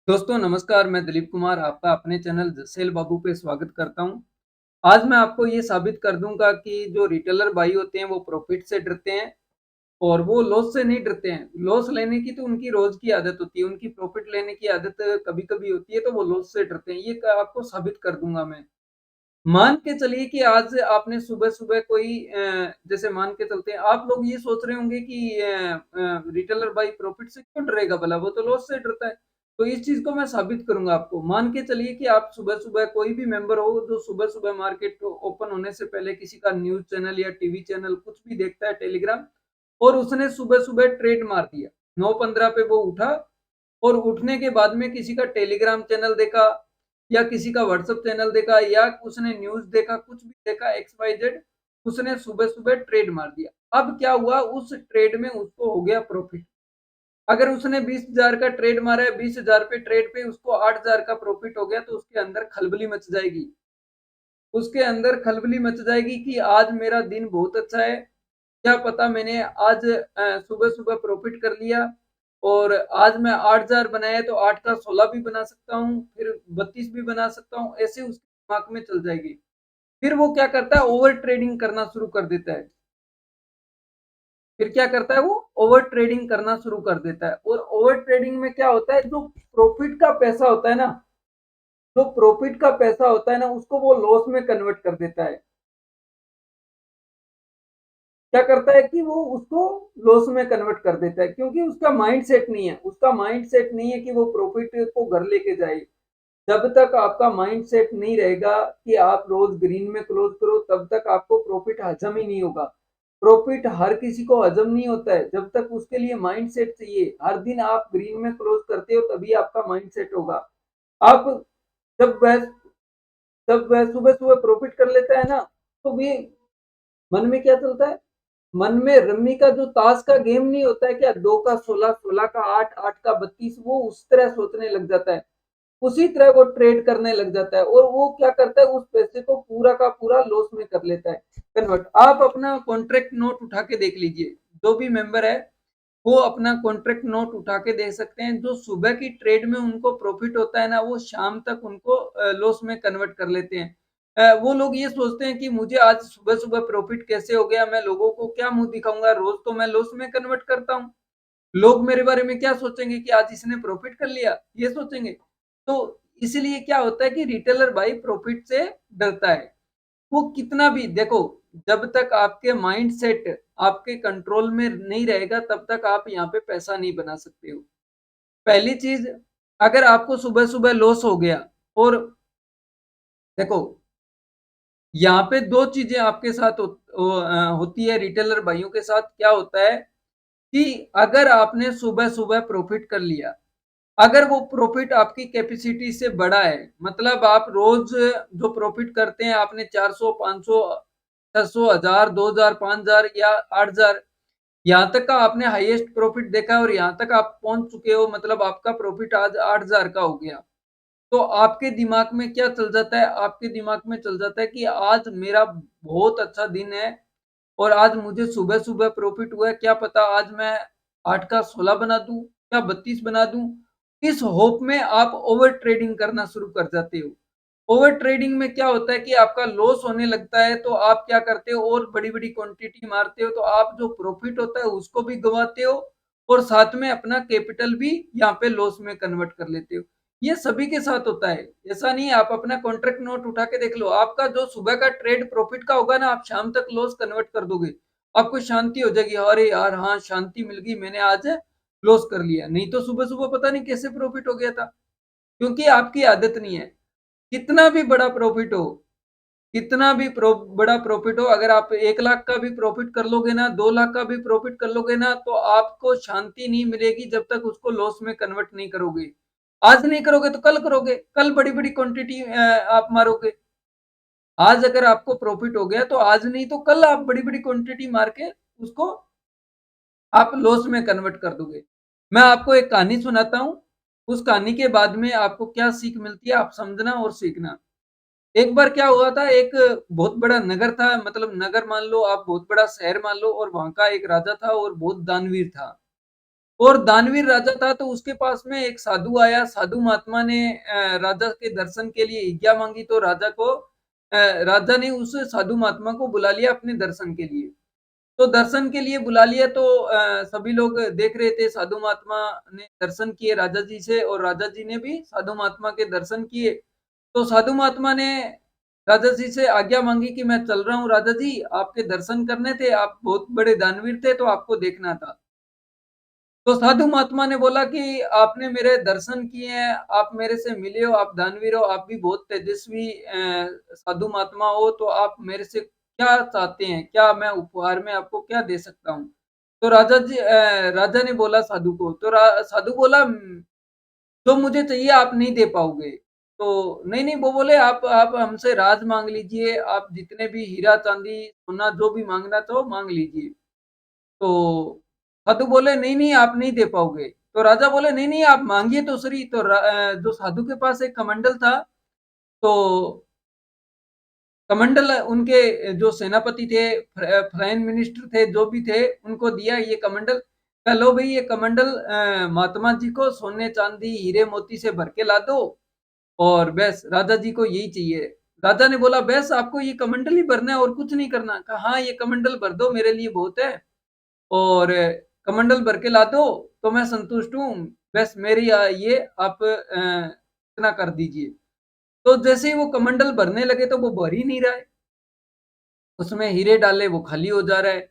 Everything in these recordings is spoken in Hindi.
दोस्तों नमस्कार, मैं दिलीप कुमार आपका अपने चैनल सेल बाबू पे स्वागत करता हूँ। आज मैं आपको ये साबित कर दूँगा कि जो रिटेलर भाई होते हैं वो प्रॉफ़िट से डरते हैं और वो लॉस से नहीं डरते हैं। लॉस लेने की तो उनकी रोज़ की आदत होती है, उनकी प्रॉफ़िट लेने की आदत कभी-कभी होती है तो वो लॉस से डरते हैं। ये क आपको साबित कर दूँगा मैं। मान के चलिए कि आज आपने सुबह-सुबह कोई जैसे मान के चलते हैं आप लोग ये सोच रहे होंगे कि रिटेलर भाई प्रॉफ़िट से क्यों डरेगा भला? वो तो लॉस से डरता है। तो इस चीज़ को मैं साबित करूँगा आपको। मान के चलिए कि आप सुबह-सुबह कोई भी मेंबर हो जो सुबह-सुबह मार्केट ओपन होने से पहले किसी का न्यूज़ चैनल या टीवी चैनल कुछ भी देखता है टेलीग्राम और उसने सुबह-सुबह ट्रेड मार दिया। 9:15 पे वो उठा और उठने के बाद में किसी का टेलीग्राम चैनल देखा या किसी का व्हाट्सएप चैनल देखा या उसने न्यूज़ देखा, कुछ भी देखा एक्स वाई जेड, उसने सुबह-सुबह ट्रेड मार दिया। अब क्या हुआ उस ट्रेड में उसको हो गया प्रॉफ़िट। अगर उसने 20,000 का ट्रेड मारा है, 20,000 पे ट्रेड पे उसको 8,000 का प्रॉफ़िट हो गया तो उसके अंदर खलबली मच जाएगी। उसके अंदर खलबली मच जाएगी कि आज मेरा दिन बहुत अच्छा है। क्या पता मैंने आज सुबह-सुबह प्रॉफ़िट कर लिया और आज मैं 8,000 बनाया तो 8 का 16 भी बना सकता हूँ, फिर 32 भी बना सकता हूँ, ऐसे उसके दिमाग में चल जाएगी। फिर वो क्या करता है ओवर ट्रेडिंग करना शुरू कर देता है। फिर क्या करता है वो ओवर ट्रेडिंग करना शुरू कर देता है और ओवर ट्रेडिंग में क्या होता है जो प्रॉफ़िट का पैसा होता है ना, जो प्रॉफ़िट का पैसा होता है ना उसको वो लॉस में कन्वर्ट कर देता है। क्या करता है कि वो उसको लॉस में कन्वर्ट कर देता है क्योंकि उसका माइंड सेट नहीं है। उसका माइंड सेट नहीं है कि वो प्रॉफिट को घर लेके जाए। जब तक आपका माइंड सेट नहीं रहेगा कि आप रोज ग्रीन में क्लोज करो तब तक आपको प्रॉफिट हजम ही नहीं होगा। प्रॉफिट हर किसी को हजम नहीं होता है जब तक उसके लिए माइंड सेट चाहिए। हर दिन आप ग्रीन में क्लोज करते हो तभी आपका माइंड सेट होगा। आप जब वह जब वह सुबह सुबह प्रॉफिट कर लेता है ना तो ये मन में क्या चलता है। मन में रम्मी का जो ताश का गेम नहीं होता है क्या, 2 का 16, 16 का 8, 8 का 32, वो उस तरह सोचने लग जाता है। उसी तरह वो ट्रेड करने लग जाता है और वो क्या करता है उस पैसे को पूरा का पूरा लॉस में कर लेता है कन्वर्ट। आप अपना कॉन्ट्रैक्ट नोट उठा के देख लीजिए। जो भी मेंबर है वो अपना कॉन्ट्रैक्ट नोट उठा के देख सकते हैं। जो सुबह की ट्रेड में उनको प्रॉफिट होता है ना वो शाम तक उनको लॉस में कन्वर्ट कर लेते हैं। वो लोग ये सोचते हैं कि मुझे आज सुबह-सुबह प्रॉफिट कैसे हो गया, मैं लोगों को क्या मुँह दिखाऊँगा, रोज़ तो मैं लॉस में कन्वर्ट करता हूँ। लोग मेरे बारे में क्या सोचेंगे कि आज इसने प्रॉफिट कर लिया, ये सोचेंगे। तो इसीलिए क्या होता है कि रिटेलर भाई प्रॉफिट से डरता है। वो कितना भी देखो, जब तक आपके माइंडसेट आपके कंट्रोल में नहीं रहेगा तब तक आप यहाँ पे पैसा नहीं बना सकते हो। पहली चीज़, अगर आपको सुबह-सुबह लॉस हो गया और देखो यहाँ पे 2 चीज़ें आपके साथ होती है रिटेलर भाइयों के साथ। क्या होता है कि अगर आपने सुबह-सुबह प्रॉफिट कर लिया, अगर वो प्रॉफिट आपकी कैपेसिटी से बड़ा है, मतलब आप रोज़ जो प्रॉफिट करते हैं आपने 400, 500, 600, 1000, 2000, 5000 या 8000, यहाँ तक का आपने हाईएस्ट प्रॉफिट देखा है और यहाँ तक आप पहुँच चुके हो, मतलब आपका प्रॉफिट आज 8000 का हो गया। तो आपके दिमाग में क्या चल जाता है? आपके दिमाग में चल जाता है कि आज मेरा बहुत अच्छा दिन है और आज मुझे सुबह-सुबह प्रॉफिट हुआ है, क्या पता आज मैं 8 का 16 बना दूँ या 32 बना दूँ। इस होप में आप ओवर ट्रेडिंग करना शुरू कर जाते हो। ओवर ट्रेडिंग में क्या होता है कि आपका लॉस होने लगता है तो आप क्या करते हो और बड़ी-बड़ी क्वांटिटी मारते हो तो आप जो प्रॉफिट होता है उसको भी गँवाते हो और साथ में अपना कैपिटल भी यहाँ पे लॉस में कन्वर्ट कर लेते हो। ये सभी के साथ होता है। ऐसा नहीं है, आप अपना कॉन्ट्रैक्ट नोट उठा के देख लो। आपका जो सुबह का ट्रेड प्रॉफिट का होगा ना, आप शाम तक लॉस कन्वर्ट कर दोगे। आपको शांति हो जाएगी, अरे यार! हाँ, शांति मिल गई, मैंने आज लॉस कर लिया। नहीं तो सुबह-सुबह पता नहीं कैसे प्रॉफिट हो गया था। क्योंकि आपकी आदत नहीं है। कितना भी बड़ा प्रॉफिट हो, कितना भी बड़ा प्रॉफिट हो, अगर आप 1 लाख का भी प्रॉफिट कर लोगे ना, 2 लाख का भी प्रॉफिट कर लोगे ना, तो आपको शांति नहीं मिलेगी जब तक उसको लॉस में कन्वर्ट नहीं करोगे। आज नहीं करोगे तो कल करोगे, कल बड़ी-बड़ी क्वांटिटी आप मारोगे। आज अगर आपको प्रॉफिट हो गया तो आज नहीं तो कल आप बड़ी-बड़ी क्वांटिटी मार के उसको आप लॉस में कन्वर्ट कर दोगे। मैं आपको एक कहानी सुनाता हूँ, उस कहानी के बाद में आपको क्या सीख मिलती है आप समझना और सीखना। एक बार क्या हुआ था, एक बहुत बड़ा नगर था, मतलब नगर मान लो, आप बहुत बड़ा शहर मान लो, और वहाँ का एक राजा था और बहुत दानवीर था। और दानवीर राजा था तो उसके पास में एक साधु आया, साधु महात्मा ने राजा के दर्शन के लिए आज्ञा मांगी तो राजा ने उस साधु महात्मा को बुला लिया अपने दर्शन के लिए। तो दर्शन के लिए बुला लिया तो सभी लोग देख रहे थे, साधु महात्मा ने दर्शन किए राजा जी से और राजा जी ने भी साधु महात्मा के दर्शन किए। तो साधु महात्मा ने राजा जी से आज्ञा मांगी कि मैं चल रहा हूँ राजा जी, आपके दर्शन करने थे, आप बहुत बड़े दानवीर थे तो आपको देखना था। तो साधु महात्मा ने बोला कि आपने मेरे दर्शन किए हैं, आप मेरे से मिले हो, आप दानवीर हो, आप भी बहुत तेजस्वी साधु महात्मा हो, तो आप मेरे से क्या चाहते हैं? क्या मैं उपहार में आपको क्या दे सकता हूँ? तो राजा ने बोला साधु को, तो साधु बोला जो मुझे चाहिए आप नहीं दे पाओगे। तो नहीं, नहीं वो बोले आप हमसे राज माँग लीजिए, आप जितने भी हीरा चाँदी, सोना जो भी माँगना चाहो माँग लीजिए। तो साधु बोले नहीं, नहीं आप नहीं दे पाओगे। तो राजा बोले नहीं, नहीं आप माँगिए तो सही। तो जो साधु के पास एक कमंडल था, तो कमंडल उनके जो सेनापति थे, प्राइम मिनिस्टर थे, जो भी थे, उनको दिया ये कमंडल। कहा लो भई ये कमंडल महात्मा जी को सोने, चाँदी, हीरे, मोती से भर के ला दो और बस राजा जी को यही चाहिए। राजा ने बोला बस आपको ये कमंडल ही भरना है और कुछ नहीं करना? कहा हाँ, ये कमंडल भर दो मेरे लिए बहुत है। और कमंडल भर के ला दो तो मैं संतुष्ट हूँ। बस मेरी ये आप इतना कर दीजिए। तो जैसे ही वो कमंडल भरने लगे तो वो भर ही नहीं रहा है। उसमें हीरे डाले वो खाली हो जा रहा है।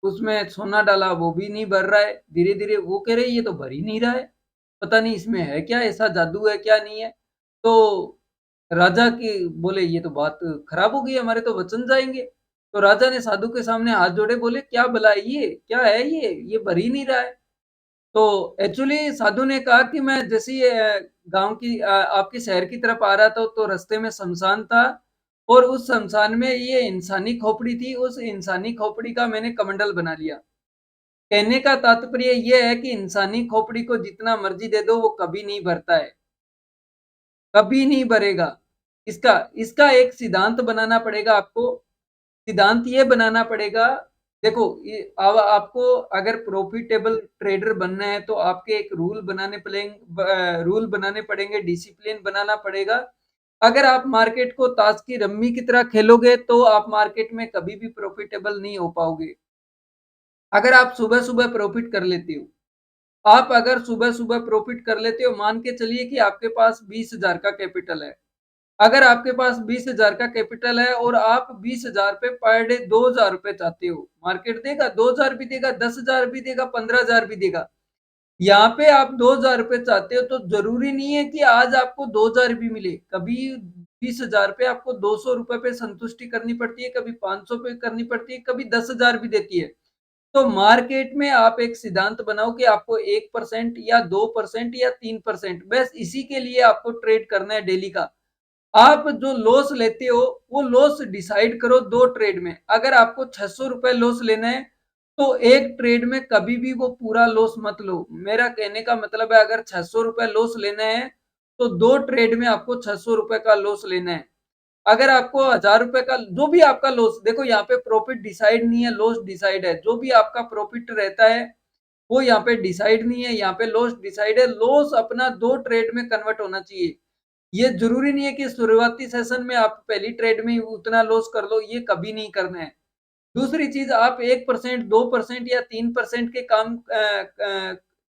उसमें सोना डाला वो भी नहीं भर रहा है। धीरे-धीरे वो कह रहे ये तो भर ही नहीं रहा है। पता नहीं इसमें है क्या? ऐसा जादू है क्या नहीं है? तो राजा की बोले ये तो बात खराब हो गई, हमारे तो वचन जाएँगे। तो राजा ने साधु के सामने हाथ जोड़े बोले क्या भला है ये? क्या है ये? ये भर ही नहीं रहा है। तो एक्चुअली साधु ने कहा कि मैं जैसे ही आपके शहर की तरफ आ रहा था तो रास्ते में शमशान था और उस शमशान में ये इंसानी खोपड़ी थी, उस इंसानी खोपड़ी का मैंने कमंडल बना लिया। कहने का तात्पर्य ये है कि इंसानी खोपड़ी को जितना मर्जी दे दो वो कभी नहीं भरता है, कभी नहीं भरेगा। इसका इसका एक सिद्धांत बनाना पड़ेगा आपको। सिद्धांत ये बनाना पड़ेगा, देखो ये अब आपको अगर प्रॉफिटेबल ट्रेडर बनना है तो आपके एक रूल बनाने पड़ेंगे, डिसिप्लिन बनाना पड़ेगा। अगर आप मार्केट को ताश की रम्मी की तरह खेलोगे तो आप मार्केट में कभी भी प्रॉफिटेबल नहीं हो पाओगे। अगर आप सुबह-सुबह प्रॉफिट कर लेते हो, आप अगर सुबह-सुबह प्रॉफिट कर लेते हो, मान के चलिए कि आपके पास 20,000 का कैपिटल है। अगर आपके पास 20,000 का कैपिटल है और आप 20,000 पे पर डे 2,000 रुपए चाहते हो, मार्केट देगा 2,000 भी देगा, 10,000 भी देगा, 15,000 भी देगा। यहाँ पे आप 2,000 रुपए चाहते हो तो जरूरी नहीं है कि आज आपको 2,000 भी मिले। कभी 20,000 पे आपको 200 रुपए पे संतुष्टि करनी पड़ती है, कभी 500 पे करनी पड़ती है, कभी 10,000 भी देती है। तो मार्केट में आप एक सिद्धांत बनाओ कि आपको 1% या 2% या 3%, बस इसी के लिए आपको ट्रेड करना है डेली का। आप जो लॉस लेते हो वो लॉस डिसाइड करो 2 ट्रेड में। अगर आपको 600 रुपए लॉस लेना है तो एक ट्रेड में कभी भी वो पूरा लॉस मत लो। मेरा कहने का मतलब है अगर 600 रुपए लॉस लेना है तो 2 ट्रेड में आपको 600 रुपए का लॉस लेना है। अगर आपको 1000 रुपए का जो भी आपका लॉस, देखो यहाँ पे प्रॉफिट डिसाइड नहीं है, लॉस डिसाइड है। जो भी आपका प्रॉफिट रहता है वो यहाँ पे डिसाइड नहीं है, यहाँ पे लॉस डिसाइड है। लॉस अपना 2 ट्रेड में कन्वर्ट होना चाहिए। ये जरूरी नहीं है कि शुरुआती सेशन में आप पहली ट्रेड में ही उतना लॉस कर लो, ये कभी नहीं करना है। दूसरी चीज आप 1%, 2% या 3% के काम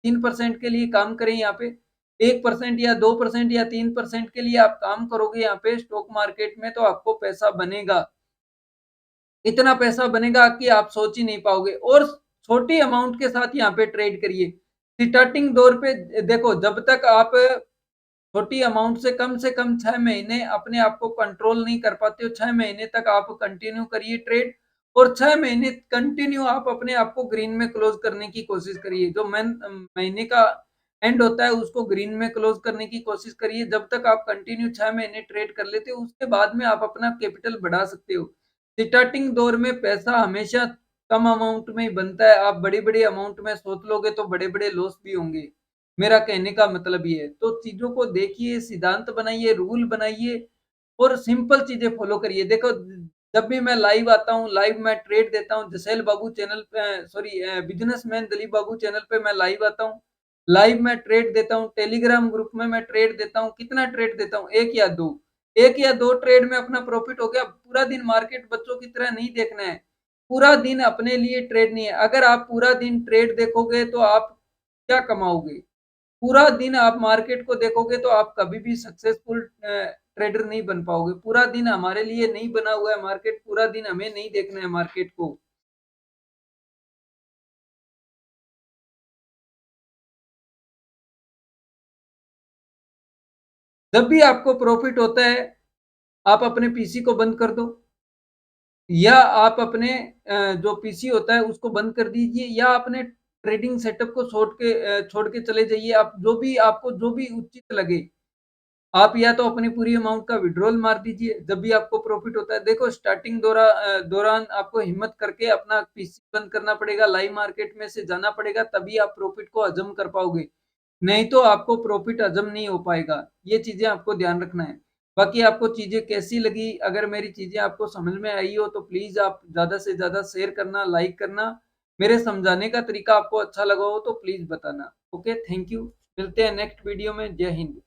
3% के लिए काम करें यहाँ पे। 1% या 2% या 3% के लिए आप काम करोगे यहाँ पे स्टॉक मार्केट में तो आपको पैसा बनेगा। इतना पैसा बनेगा कि आप सोच ही नहीं पाओगे और छोटी अमाउंट के साथ यहाँ पे ट्रेड करिए। स्टार्टिंग दौर पे देखो जब तक आप छोटी अमाउंट से कम 6 महीने अपने आप को कंट्रोल नहीं कर पाते हो, 6 महीने तक आप कंटिन्यू करिए ट्रेड और 6 महीने कंटिन्यू आप अपने आप को ग्रीन में क्लोज करने की कोशिश करिए। जो महीने का एंड होता है उसको ग्रीन में क्लोज करने की कोशिश करिए। जब तक आप कंटिन्यू 6 महीने ट्रेड कर लेते हो उसके बाद में आप अपना कैपिटल बढ़ा सकते हो। स्टार्टिंग दौर में पैसा हमेशा कम अमाउंट में ही बनता है। आप बड़ी-बड़ी अमाउंट में सोच लोगे तो बड़े-बड़े लॉस भी होंगे। मेरा कहने का मतलब ये है। तो चीज़ों को देखिए, सिद्धांत बनाइए, रूल बनाइए और सिंपल चीज़ें फॉलो करिए। देखो जब भी मैं लाइव आता हूँ, लाइव मैं ट्रेड देता हूँ, जसेल बाबू चैनल पे, सॉरी बिजनेसमैन दिलीप बाबू चैनल पे मैं लाइव आता हूँ, लाइव मैं ट्रेड देता हूँ, टेलीग्राम ग्रुप में मैं ट्रेड देता हूँ। कितना ट्रेड देता हूँ? एक या दो, एक या दो ट्रेड में अपना प्रॉफिट हो गया। पूरा दिन मार्केट बच्चों की तरह नहीं देखना है, पूरा दिन अपने लिए ट्रेड नहीं है। अगर आप पूरा दिन ट्रेड देखोगे तो आप क्या कमाओगे? पूरा दिन आप मार्केट को देखोगे तो आप कभी भी सक्सेसफुल ट्रेडर नहीं बन पाओगे। पूरा दिन हमारे लिए नहीं बना हुआ है मार्केट, पूरा दिन हमें नहीं देखना है मार्केट को। जब भी आपको प्रॉफिट होता है, आप अपने पीसी को बंद कर दो, या आप अपने जो पीसी होता है उसको बंद कर दीजिए, या अपने ट्रेडिंग सेटअप को छोड़ के चले जाइए। आप जो भी आपको जो भी उचित लगे, आप या तो अपनी पूरी अमाउंट का विड्रॉल मार दीजिए जब भी आपको प्रॉफिट होता है। देखो स्टार्टिंग दौरान आपको हिम्मत करके अपना पीसी बंद करना पड़ेगा, लाइव मार्केट में से जाना पड़ेगा, तभी आप प्रॉफिट को हजम कर पाओगे। नहीं तो आपको प्रॉफिट हजम नहीं हो पाएगा। ये चीजें आपको ध्यान रखना है। बाकी आपको चीजें कैसी लगी? अगर मेरी चीजें आपको समझ में आई हो तो प्लीज आप ज्यादा से ज्यादा शेयर करना, लाइक करना। मेरे समझाने का तरीका आपको अच्छा लगा हो तो प्लीज बताना। Okay, thank you. मिलते हैं नेक्स्ट वीडियो में। जय हिंद।